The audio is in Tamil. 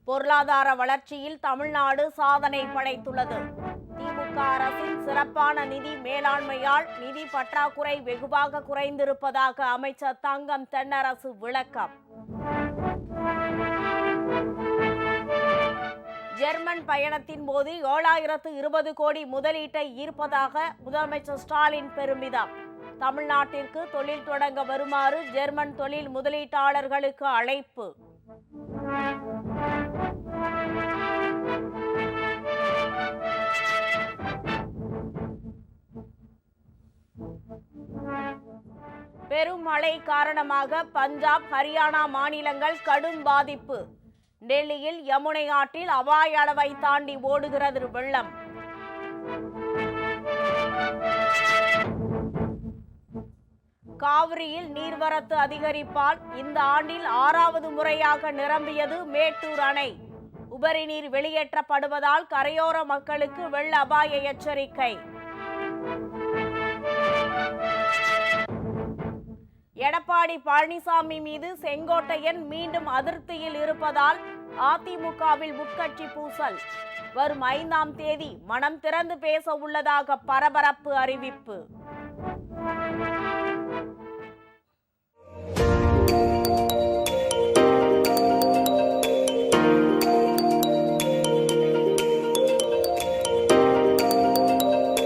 பொருளாதார வளர்ச்சியில் தமிழ்நாடு சாதனை படைத்துள்ளது. திமுக அரசின் சிறப்பான நிதி மேலாண்மையால் நிதி பற்றாக்குறை வெகுவாக குறைந்திருப்பதாக அமைச்சர் தங்கம் தென்னரசு விளக்கம். ஜெர்மன் பயணத்தின் போது 7020 கோடி முதலீட்டை ஈர்ப்பதாக முதலமைச்சர் ஸ்டாலின் பெருமிதம். தமிழ்நாட்டிற்கு தொழில் தொடங்க வருமாறு ஜெர்மன் தொழில் முதலீட்டாளர்களுக்கு அழைப்பு. பெரும் மழை காரணமாக பஞ்சாப், ஹரியானா மாநிலங்கள் கடும் பாதிப்பு. டெல்லியில் யமுனை ஆற்றில் அபாய அளவை தாண்டி ஓடுகிறது வெள்ளம். காவிரியில் நீர்வரத்து அதிகரிப்பால் இந்த ஆண்டில் 6வது முறையாக நிரம்பியது மேட்டூர் அணை. உபரி நீர் வெளியேற்றப்படுவதால் கரையோர மக்களுக்கு வெள்ள அபாய எச்சரிக்கை. எடப்பாடி பழனிசாமி மீது செங்கோட்டையன் மீண்டும் அதிருப்தியில் இருப்பதால் அதிமுகவில் உட்கட்சி பூசல். வரும் 5ஆம் தேதி மனம் திறந்து பேச உள்ளதாக பரபரப்பு அறிவிப்பு.